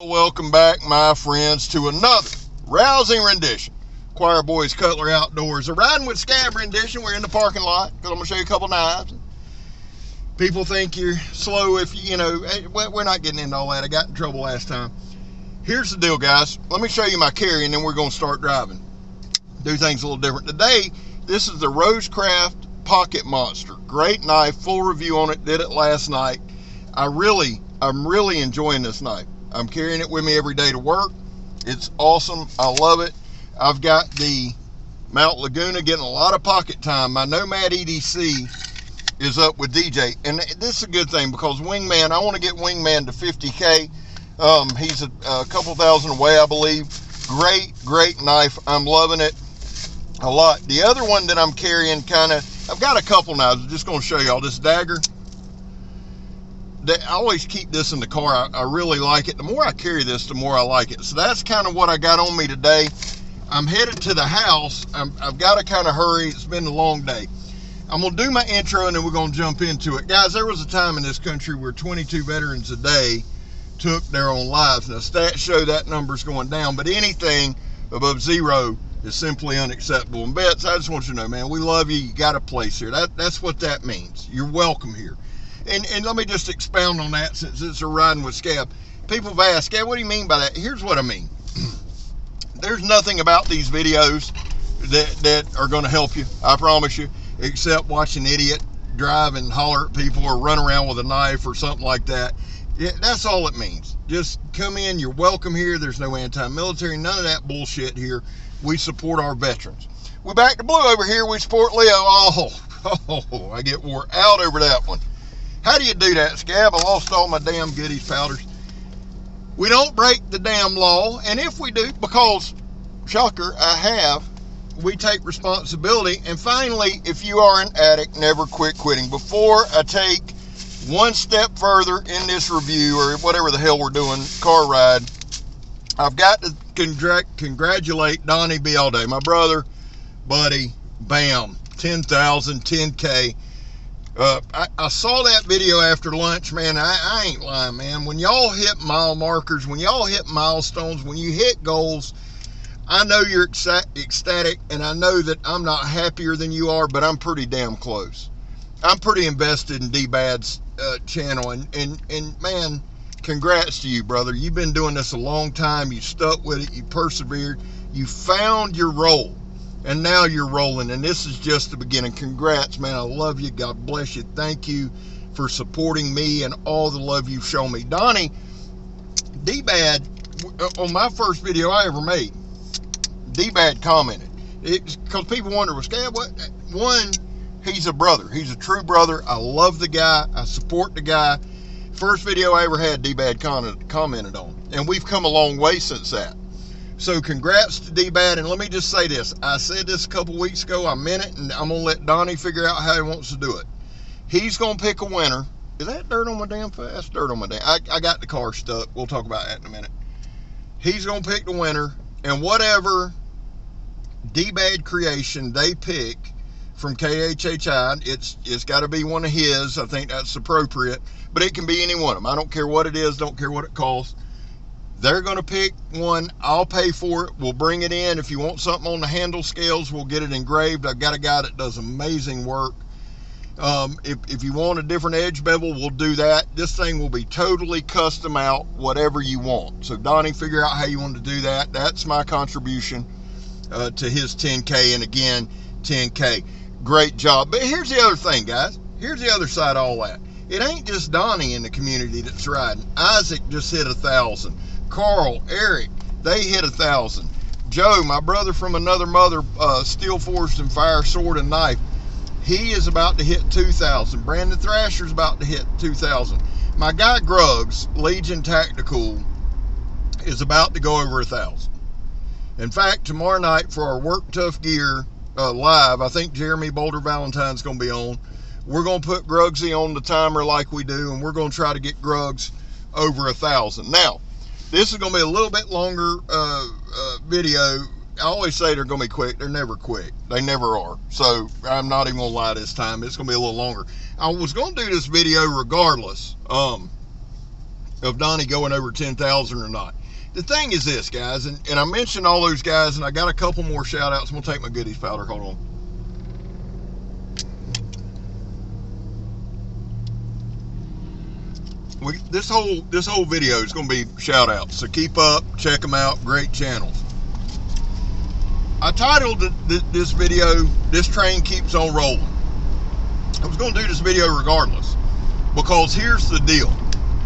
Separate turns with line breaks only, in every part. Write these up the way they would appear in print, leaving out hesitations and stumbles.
Welcome back, my friends, to another rousing rendition. Choir Boys Cutler Outdoors. A riding with scab rendition. We're in the parking lot because I'm going to show you a couple knives. People think you're slow if you know. We're not getting into all that. I got in trouble last time. Here's the deal, guys. Let me show you my carry and then we're going to start driving. Do things a little different. Today, this is the Rosecraft Pocket Monster. Great knife. Full review on it. Did it last night. I'm really enjoying this knife. I'm carrying it with me every day to work. It's awesome. I love it. I've got the Mount Laguna getting a lot of pocket time. My Nomad EDC is up with DJ. And this is a good thing because Wingman, I want to get Wingman to 50K. He's a couple thousand away, I believe. Great knife. I'm loving it a lot. The other one that I'm carrying I've got a couple knives. I'm just going to show y'all this dagger. I always keep this in the car. I really like it. The more I carry this, the more I like it. So that's kind of what I got on me today. I'm headed to the house. I've got to kind of hurry. It's been a long day. I'm going to do my intro and then we're going to jump into it. Guys, there was a time in this country where 22 veterans a day took their own lives. Now, stats show that number's going down, but anything above zero is simply unacceptable. And Bets, I just want you to know, man, we love you. You got a place here. That's what that means. You're welcome here. And let me just expound on that since it's a riding with scab. People have asked, Scab, what do you mean by that? Here's what I mean. There's nothing about these videos that are going to help you, I promise you, except watch an idiot drive and holler at people or run around with a knife or something like that. Yeah, that's all it means. Just come in. You're welcome here. There's no anti-military, none of that bullshit here. We support our veterans. We're back to blue over here. We support Leo. Oh, I get wore out over that one. How do you do that, Scab? I lost all my damn goodies powders. We don't break the damn law, and if we do, because, shocker, we take responsibility. And finally, if you are an addict, never quit quitting. Before I take one step further in this review, or whatever the hell we're doing, car ride, I've got to congratulate Donnie B all day. My brother, buddy, bam, 10,000, 10K. I saw that video after lunch, man. I ain't lying, man. When y'all hit mile markers, when y'all hit milestones, when you hit goals, I know you're ecstatic, and I know that I'm not happier than you are, but I'm pretty damn close. I'm pretty invested in Dbad's channel, and man, congrats to you, brother. You've been doing this a long time. You stuck with it. You persevered. You found your role. And now you're rolling, and this is just the beginning. Congrats, man. I love you. God bless you. Thank you for supporting me and all the love you've shown me. Donnie, Dbad, on my first video I ever made, Dbad commented. It's because people wonder, well, Scab, what? One, he's a brother. He's a true brother. I love the guy. I support the guy. First video I ever had, Dbad commented on. And we've come a long way since that. So congrats to Dbad, and let me just say this. I said this a couple weeks ago. I meant it, and I'm going to let Donnie figure out how he wants to do it. He's going to pick a winner. Is that dirt on my damn face? That's dirt on my damn... I got the car stuck. We'll talk about that in a minute. He's going to pick the winner, and whatever Dbad creation they pick from KHHI, it's got to be one of his. I think that's appropriate, but it can be any one of them. I don't care what it is. Don't care what it costs. They're going to pick one. I'll pay for it. We'll bring it in. If you want something on the handle scales, we'll get it engraved. I've got a guy that does amazing work. If you want a different edge bevel, we'll do that. This thing will be totally custom out, whatever you want. So, Donnie, figure out how you want to do that. That's my contribution to his 10K. And again, 10K. Great job. But here's the other thing, guys. Here's the other side of all that. It ain't just Donnie in the community that's riding. Isaac just hit 1,000. Carl, Eric, they hit 1,000. Joe, my brother from another mother, Steel Forged and Fire, Sword and Knife, he is about to hit 2,000. Brandon Thrasher's about to hit 2,000. My guy Gruggs, Legion Tactical, is about to go over 1,000. In fact, tomorrow night for our Work Tough Gear live, I think Jeremy Boulder Valentine's going to be on. We're going to put Gruggsy on the timer like we do, and we're going to try to get Gruggs over 1,000. Now, this is going to be a little bit longer video. I always say they're going to be quick. They're never quick. They never are. So I'm not even going to lie this time. It's going to be a little longer. I was going to do this video regardless. of Donnie going over 10,000 or not. The thing is this, guys, and I mentioned all those guys, and I got a couple more shout outs. I'm going to take my goodies powder. Hold on. This whole video is going to be shout outs, so keep up, check them out, great channels. I titled this video, "This Train Keeps on Rolling." I was going to do this video regardless, because here's the deal.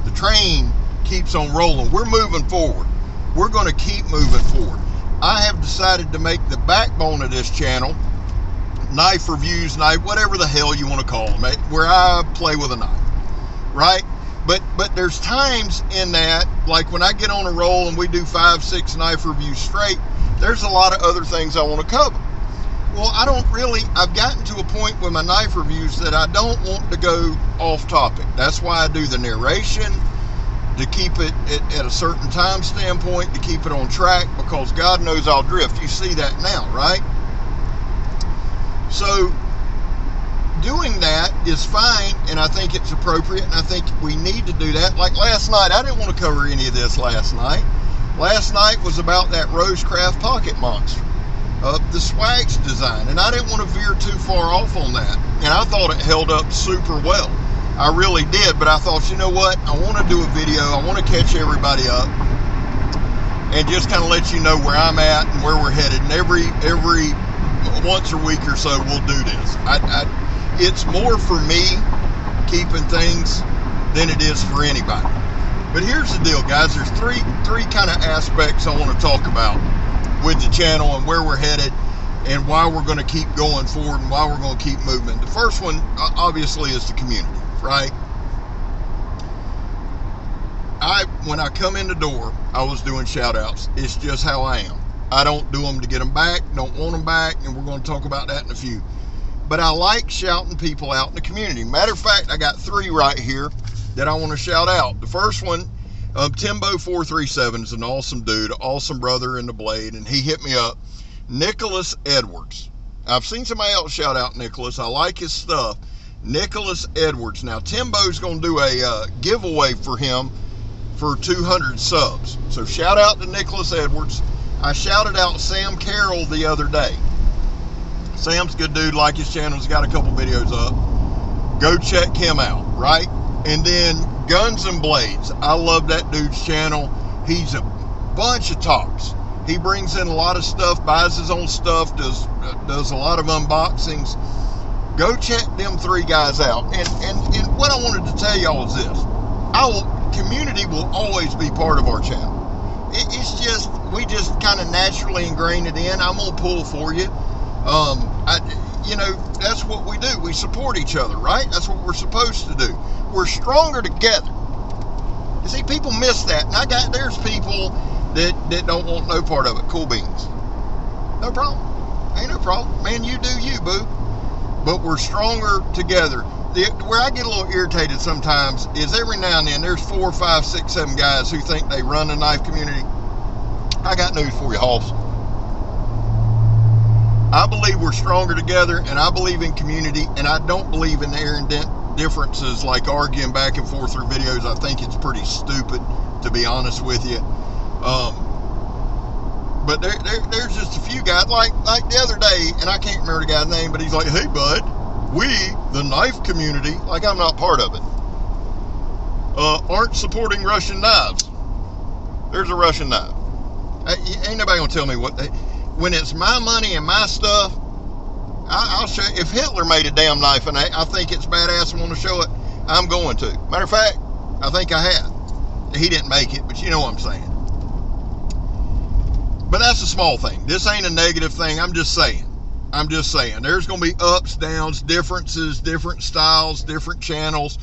The train keeps on rolling. We're moving forward. We're going to keep moving forward. I have decided to make the backbone of this channel knife reviews, whatever the hell you want to call them, where I play with a knife, right? But there's times in that, like when I get on a roll and we do 5-6 knife reviews straight, there's a lot of other things I want to cover. Well, I've gotten to a point with my knife reviews that I don't want to go off topic. That's why I do the narration, to keep it at a certain time standpoint, to keep it on track, because God knows I'll drift. You see that now, right? So doing that is fine, and I think it's appropriate, and I think we need to do that. Like last night, I didn't want to cover any of this last night. Last night was about that Rosecraft pocket monster, the Swags design, and I didn't want to veer too far off on that, and I thought it held up super well. I really did, but I thought, you know what, I want to do a video, I want to catch everybody up, and just kind of let you know where I'm at and where we're headed, and every once a week or so we'll do this. It's more for me keeping things than it is for anybody. But here's the deal, guys. There's three kind of aspects I want to talk about with the channel and where we're headed and why we're going to keep going forward and why we're going to keep moving. The first one, obviously, is the community, right? When I come in the door, I was doing shout outs. It's just how I am. I don't do them to get them back, don't want them back, and we're going to talk about that in a few. But I like shouting people out in the community. Matter of fact, I got 3 right here that I want to shout out. The first one, Timbo437 is an awesome dude, awesome brother in the blade, and he hit me up. Nicholas Edwards. I've seen somebody else shout out Nicholas. I like his stuff. Nicholas Edwards. Now, Timbo's going to do a giveaway for him for 200 subs. So shout out to Nicholas Edwards. I shouted out Sam Carroll the other day. Sam's a good dude, like his channel. He's got a couple videos up. Go check him out, right? And then Guns and Blades. I love that dude's channel. He's a bunch of talks. He brings in a lot of stuff, buys his own stuff, does a lot of unboxings. Go check them 3 guys out. And what I wanted to tell y'all is this. Community will always be part of our channel. It's just, we just kind of naturally ingrain it in. I'm going to pull for you. That's what we do. We support each other, right? That's what we're supposed to do. We're stronger together. You see, people miss that. And there's people that don't want no part of it. Cool beans. No problem. Ain't no problem. Man, you do you, boo. But we're stronger together. Where I get a little irritated sometimes is every now and then there's 4, 5, 6, 7 guys who think they run the knife community. I got news for you, Hoss. I believe we're stronger together, and I believe in community, and I don't believe in airing differences like arguing back and forth through videos. I think it's pretty stupid, to be honest with you. But there's just a few guys, like the other day, and I can't remember the guy's name, but he's like, "Hey, bud, we, the knife community," like I'm not part of it, aren't supporting Russian knives. There's a Russian knife. Ain't nobody gonna tell me what they... When it's my money and my stuff, I'll show you. If Hitler made a damn knife and I think it's badass and want to show it, I'm going to. Matter of fact, I think I have. He didn't make it, but you know what I'm saying. But that's a small thing. This ain't a negative thing. I'm just saying. There's going to be ups, downs, differences, different styles, different channels,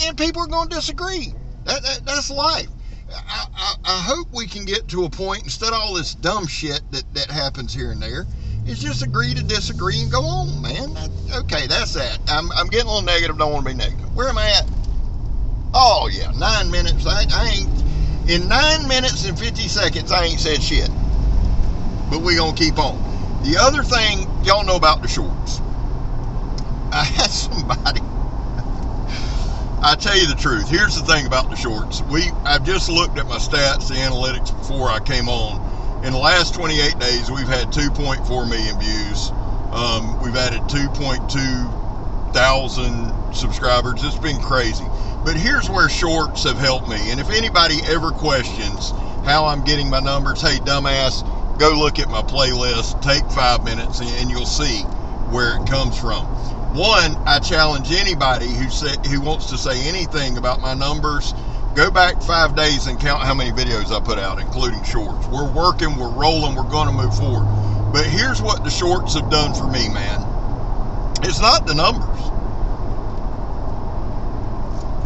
and people are going to disagree. That's life. I hope we can get to a point, instead of all this dumb shit that happens here and there, is just agree to disagree and go on, man. Okay, that's that. I'm getting a little negative, don't want to be negative. Where am I at? Oh, yeah, 9 minutes. In 9 minutes and 50 seconds, I ain't said shit. But we gonna keep on. The other thing, y'all know about the shorts. I had somebody I tell you the truth. Here's the thing about the shorts. I've just looked at my stats, the analytics before I came on. In the last 28 days, we've had 2.4 million views. We've added 2.2 thousand subscribers. It's been crazy. But here's where shorts have helped me. And if anybody ever questions how I'm getting my numbers, hey, dumbass, go look at my playlist. Take 5 minutes and you'll see where it comes from. One, I challenge anybody who wants to say anything about my numbers, go back 5 days and count how many videos I put out, including shorts. We're working, we're rolling, we're going to move forward. But here's what the shorts have done for me, man. It's not the numbers.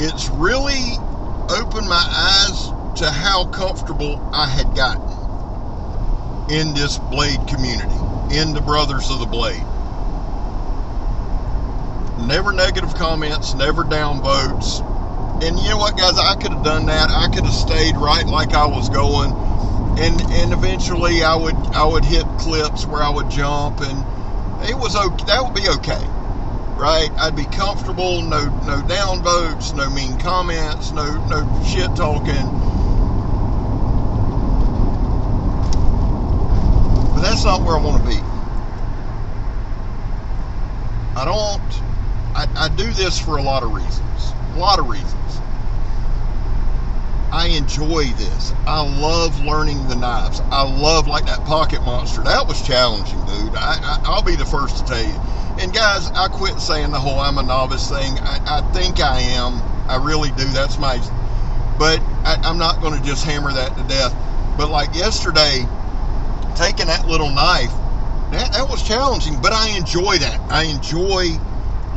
It's really opened my eyes to how comfortable I had gotten in this blade community, in the Brothers of the Blade. Never negative comments, never down votes. And you know what, guys? I could have done that. I could have stayed right like I was going, and eventually I would hit clips where I would jump, and it was okay. That would be okay, right? I'd be comfortable. No down votes, no mean comments, no shit talking. But that's not where I want to be. I do this for a lot of reasons. I enjoy this. I love learning the knives. I love, like that pocket monster. That was challenging, dude. I'll be the first to tell you. And guys, I quit saying the whole I'm a novice thing. I think I am. I really do. That's my... But I'm not going to just hammer that to death. But like yesterday, taking that little knife, that was challenging. But I enjoy that. I enjoy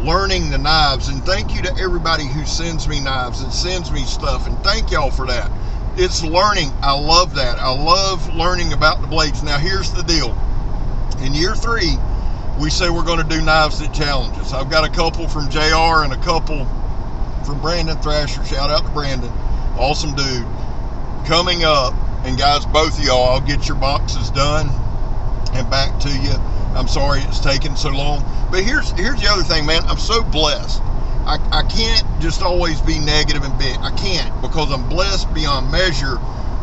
learning the knives, and thank you to everybody who sends me knives and sends me stuff, and thank y'all for that. It's learning. I love that. I love learning about the blades. Now here's the deal. In year 3, we say we're going to do knives that challenge us. I've got a couple from JR and a couple from Brandon Thrasher. Shout out to Brandon. Awesome dude. Coming up, and guys, both of y'all, I'll get your boxes done and back to you. I'm sorry it's taken so long. But here's the other thing, man. I'm so blessed. I can't just always be negative and big. I can't, because I'm blessed beyond measure.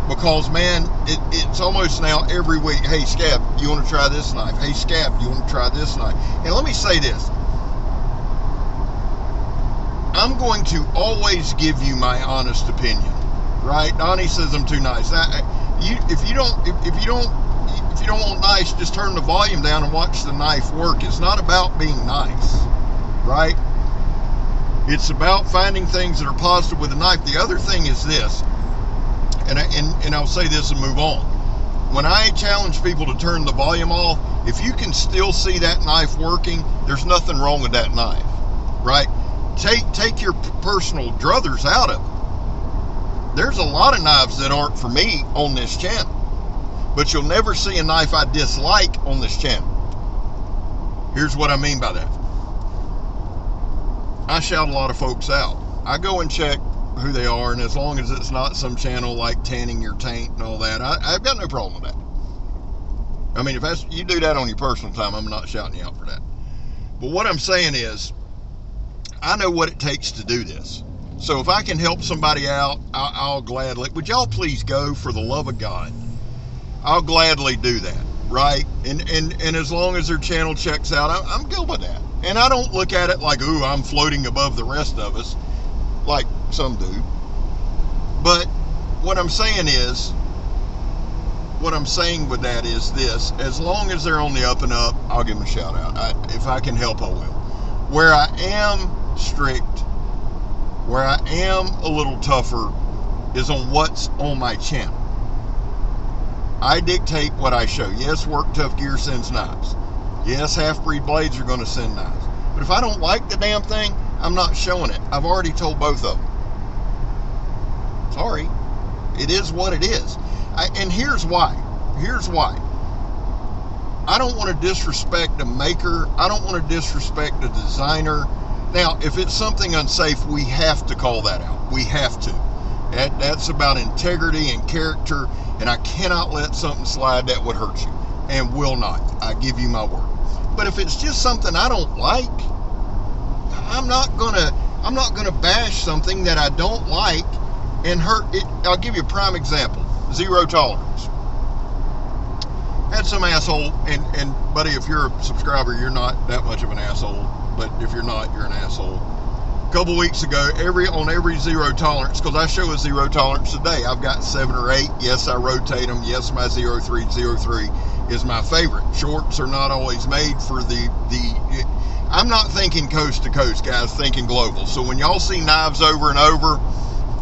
Because, man, it's almost now every week, hey, Scab, you want to try this knife? Hey, Scab, you want to try this knife? And let me say this. I'm going to always give you my honest opinion, right? Donnie says I'm too nice. If you don't want nice, just turn the volume down and watch the knife work. It's not about being nice, right? It's about finding things that are positive with the knife. The other thing is this, and I'll say this and move on. When I challenge people to turn the volume off, if you can still see that knife working, there's nothing wrong with that knife, right? Take your personal druthers out of it. There's a lot of knives that aren't for me on this channel. But you'll never see a knife I dislike on this channel. Here's what I mean by that. I shout a lot of folks out. I go and check who they are, and as long as it's not some channel like Tanning Your Taint and all that, I've got no problem with that. I mean, if you do that on your personal time, I'm not shouting you out for that. But what I'm saying is, I know what it takes to do this. So if I can help somebody out, I'll gladly. Would y'all please go, for the love of God? I'll gladly do that, right? And as long as their channel checks out, I'm good with that. And I don't look at it like, ooh, I'm floating above the rest of us, like some do. But what I'm saying with that is this: as long as they're on the up and up, I'll give them a shout out. If I can help, I will. Where I am strict, where I am a little tougher, is on what's on my channel. I dictate what I show. Yes, Work Tough Gear sends knives. Yes, Half-Breed Blades are going to send knives. But if I don't like the damn thing, I'm not showing it. I've already told both of them. Sorry. It is what it is. And here's why. Here's why. I don't want to disrespect a maker. I don't want to disrespect a designer. Now, if it's something unsafe, we have to call that out. We have to. That's about integrity and character, and I cannot let something slide that would hurt you, and will not. I give you my word. But if it's just something I don't like, I'm not gonna I'm not going to bash something that I don't like and hurt it. I'll give you a prime example. Zero tolerance. Had some asshole, and buddy, if you're a subscriber, you're not that much of an asshole. But if you're not, you're an asshole. A couple weeks ago, on every zero tolerance, because I show a zero tolerance today. I've got 7 or 8. Yes, I rotate them. Yes, my 0303 is my favorite. Shorts are not always made for the I'm not thinking coast to coast, guys, thinking global. So when y'all see knives over and over,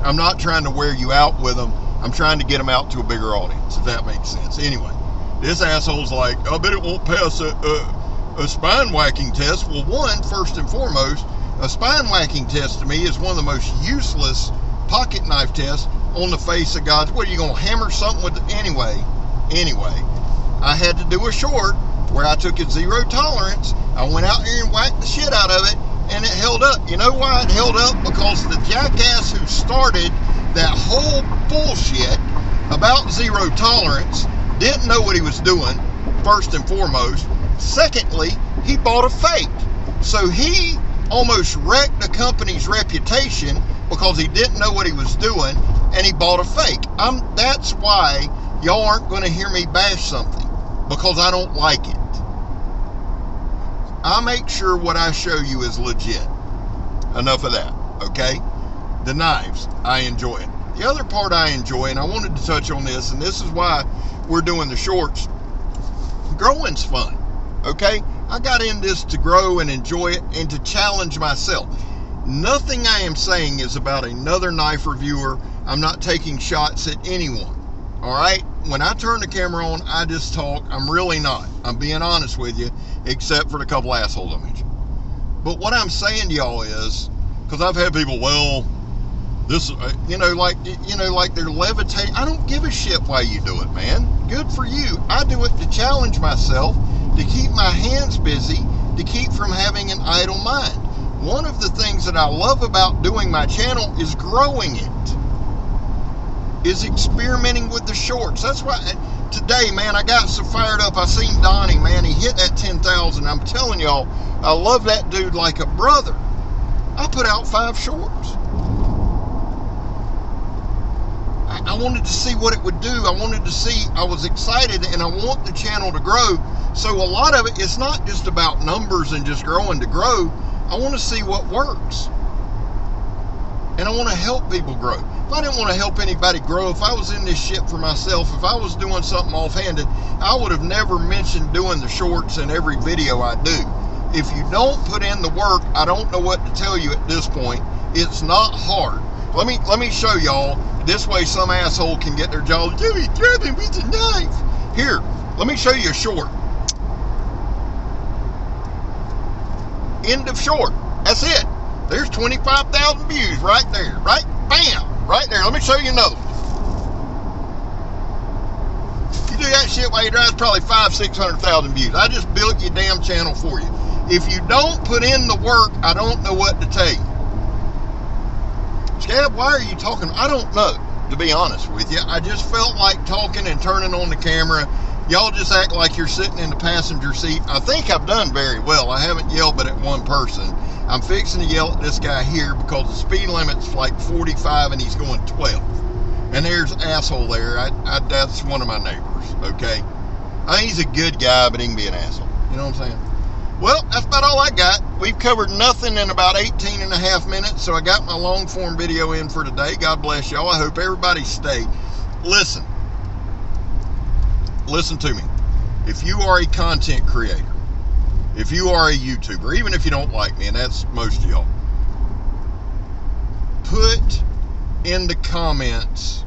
I'm not trying to wear you out with them. I'm trying to get them out to a bigger audience, if that makes sense. Anyway, this asshole's like, I bet it won't pass a spine whacking test. Well, first and foremost, a spine whacking test to me is one of the most useless pocket knife tests on the face of God's. What, are you going to hammer something with it? Anyway, I had to do a short where I took a zero tolerance. I went out here and whacked the shit out of it, and it held up. You know why it held up? Because the jackass who started that whole bullshit about zero tolerance didn't know what he was doing, first and foremost. Secondly, he bought a fake. So he almost wrecked the company's reputation because he didn't know what he was doing, and he bought a fake. That's why y'all aren't going to hear me bash something, because I don't like it. I make sure what I show you is legit. Enough of that, okay? The knives, I enjoy it. The other part I enjoy, and I wanted to touch on this, and this is why we're doing the shorts. Growing's fun, okay? I got in this to grow and enjoy it and to challenge myself. Nothing I am saying is about another knife reviewer. I'm not taking shots at anyone, all right? When I turn the camera on, I just talk. I'm really not. I'm being honest with you, except for the couple assholes I mentioned. But what I'm saying to y'all is, because I've had people, well, this, like they're levitating. I don't give a shit why you do it, man. Good for you. I do it to challenge myself, to keep my hands busy, to keep from having an idle mind. One of the things that I love about doing my channel is growing it, is experimenting with the shorts. That's why today, man, I got so fired up. I seen Donnie, man, he hit that 10,000. I'm telling y'all, I love that dude like a brother. I put out 5 shorts. I wanted to see what it would do. I was excited, and I want the channel to grow. So a lot of it, it's not just about numbers and just growing to grow. I want to see what works. And I want to help people grow. If I didn't want to help anybody grow, if I was in this shit for myself, if I was doing something offhanded, I would have never mentioned doing the shorts in every video I do. If you don't put in the work, I don't know what to tell you at this point. It's not hard. Let me show y'all. This way some asshole can get their jaw. Jimmy, grab him with a knife. Here, let me show you a short. End of short. That's it. There's 25,000 views right there. Right? Bam! Right there. Let me show you another one. You do that shit while you drive, probably 500,000-600,000 views. I just built your damn channel for you. If you don't put in the work, I don't know what to tell you. Scab, why are you talking? I don't know, to be honest with you. I just felt like talking and turning on the camera. Y'all just act like you're sitting in the passenger seat. I think I've done very well. I haven't yelled but at one person. I'm fixing to yell at this guy here because the speed limit's like 45 and he's going 12. And there's an asshole there. That's one of my neighbors, okay? I think he's a good guy, but he can be an asshole. You know what I'm saying? Well, that's about all I got. We've covered nothing in about 18 and a half minutes, so I got my long form video in for today. God bless y'all. I hope everybody stayed. Listen to me. If you are a content creator, if you are a YouTuber, even if you don't like me, and that's most of y'all, put in the comments,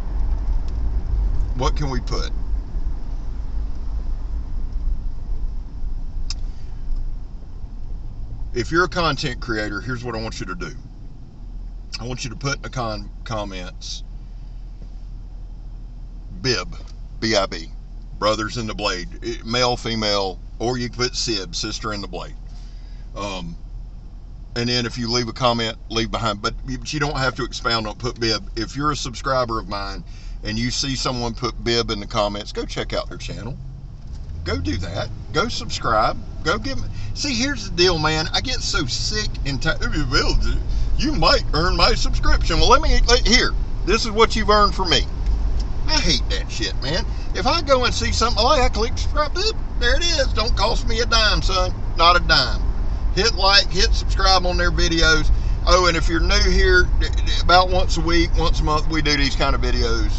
what can we put? If you're a content creator, here's what I want you to do. I want you to put in the comments, bib, B-I-B, brothers in the blade, male, female, or you can put sib, sister in the blade. And then if you leave a comment, leave behind, but you don't have to expound on put bib. If you're a subscriber of mine and you see someone put bib in the comments, go check out their channel. Go do that. Go subscribe. Go give me. See, here's the deal, man. I get so sick and tired. Well, you might earn my subscription. Well, here, this is what you've earned for me. I hate that shit, man. If I go and see something, I click subscribe, boop, there it is. Don't cost me a dime, son. Not a dime. Hit like, hit subscribe on their videos. Oh, and if you're new here, about once a week, once a month, we do these kind of videos.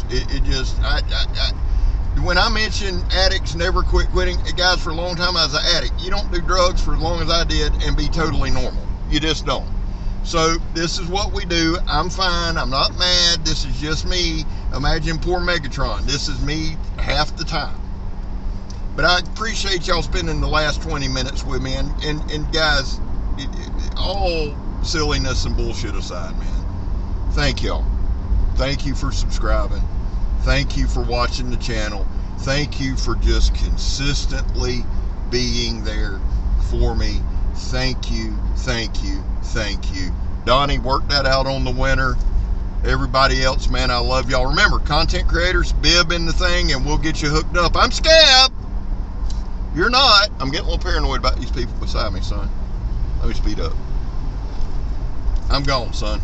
When I mention addicts never quitting, guys, for a long time I was an addict. You don't do drugs for as long as I did and be totally normal. You just don't. So this is what we do. I'm fine. I'm not mad. This is just me. Imagine poor Megatron. This is me half the time. But I appreciate y'all spending the last 20 minutes with me. And guys, all silliness and bullshit aside, man, thank y'all. Thank you for subscribing. Thank you for watching the channel. Thank you for just consistently being there for me. Thank you, thank you, thank you. Donnie, work that out on the winner. Everybody else, man, I love y'all. Remember, content creators, bib in the thing, and we'll get you hooked up. I'm Scab. You're not. I'm getting a little paranoid about these people beside me, son. Let me speed up. I'm gone, son.